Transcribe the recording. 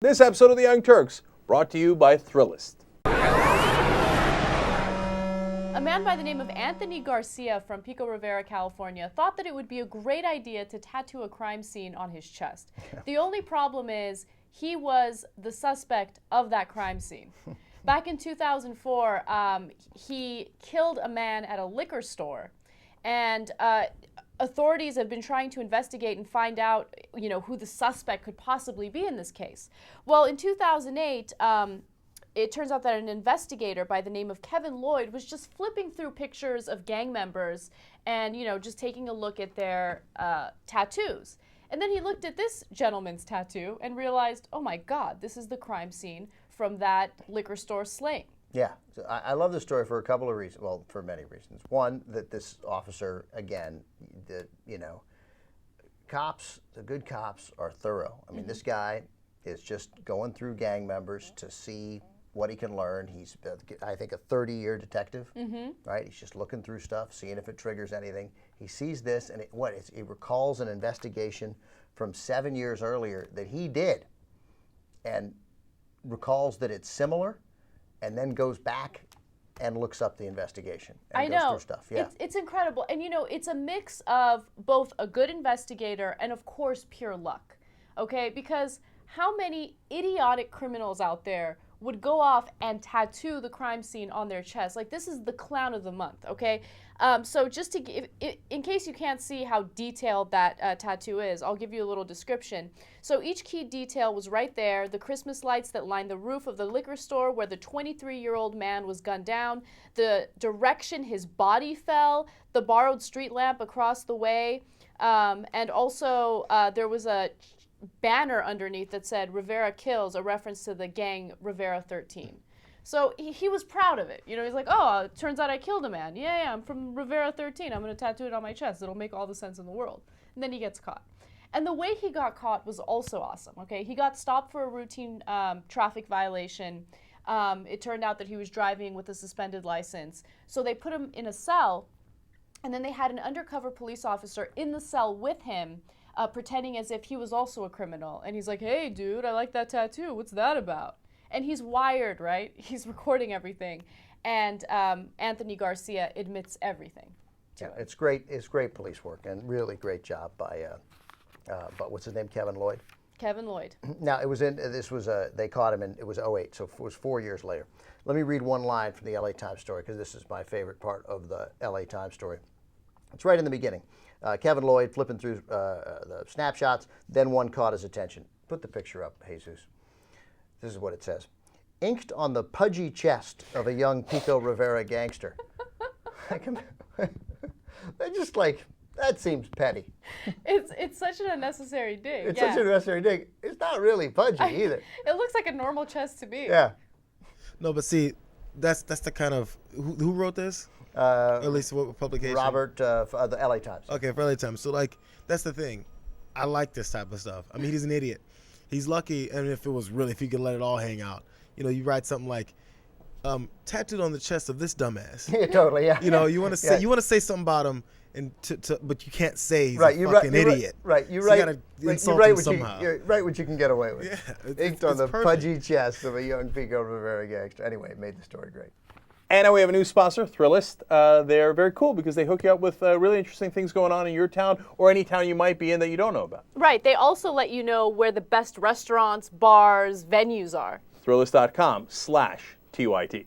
This episode of The Young Turks, brought to you by Thrillist. A man by the name of Anthony Garcia from Pico Rivera, California, thought that it would be a great idea to tattoo a crime scene on his chest. The only problem is he was the suspect of that crime scene. Back in 2004, he killed a man at a liquor store, and authorities have been trying to investigate and find out, who the suspect could possibly be in this case. Well, in 2008, it turns out that an investigator by the name of Kevin Lloyd was just flipping through pictures of gang members and, just taking a look at their tattoos. And then he looked at this gentleman's tattoo and realized, oh my God, this is the crime scene from that liquor store slaying. Yeah, so I love this story for a couple of reasons. Well, for many reasons. One, that this officer, again, the good cops are thorough. I mean, this guy is just going through gang members to see what he can learn. He's, I think, a 30-year detective, right? He's just looking through stuff, seeing if it triggers anything. He sees this, and it recalls an investigation from 7 years earlier that he did, and recalls that it's similar, and then goes back and looks up the investigation and goes through stuff. Yeah. It's incredible. And, it's a mix of both a good investigator and, of course, pure luck, okay? Because how many idiotic criminals out there would go off and tattoo the crime scene on their chest? Like, this is the clown of the month, okay? So just to give, in case you can't see how detailed that tattoo is, I'll give you a little description. So each key detail was right there: the Christmas lights that lined the roof of the liquor store where the 23-year-old man was gunned down, the direction his body fell, the borrowed street lamp across the way, and also there was a banner underneath that said Rivera Kills, a reference to the gang Rivera 13. So he was proud of it. He's like, oh, it turns out I killed a man. Yeah, I'm from Rivera 13. I'm going to tattoo it on my chest. It'll make all the sense in the world. And then he gets caught. And the way he got caught was also awesome, okay? He got stopped for a routine traffic violation. It turned out that he was driving with a suspended license. So they put him in a cell, and then they had an undercover police officer in the cell with him, pretending as if he was also a criminal. And he's like, hey, dude, I like that tattoo. What's that about? And he's wired, right? He's recording everything. And Anthony Garcia admits everything. Yeah, it's great. It's great police work, and really great job by, what's his name, Kevin Lloyd? Kevin Lloyd. Now, they caught him it was 2008, so it was 4 years later. Let me read one line from the LA Times story, because this is my favorite part of the LA Times story. It's right in the beginning. Kevin Lloyd flipping through the snapshots, then one caught his attention. Put the picture up, Jesus. This is what it says. Inked on the pudgy chest of a young Pico Rivera gangster. They're just like, that seems petty. It's such an unnecessary dig. It's such an unnecessary dig. It's not really pudgy either. It looks like a normal chest to me. Yeah. No, but see, that's the kind of, who wrote this? At least what publication? Robert, for the LA Times. Okay, for LA Times. So, that's the thing. I like this type of stuff. I mean, he's an idiot. He's lucky, and if he could let it all hang out. You write something like, tattooed on the chest of this dumbass. Yeah, totally, yeah. You want to say something about him, and but you can't say he's a fucking idiot. Right, you gotta insult him somehow. You write what you can get away with. Yeah, Inked on the pudgy chest of a young Pico Rivera gangster. Anyway, it made the story great. And now we have a new sponsor, Thrillist. They're very cool because they hook you up with really interesting things going on in your town or any town you might be in that you don't know about. Right. They also let you know where the best restaurants, bars, venues are. Thrillist.com/TYT.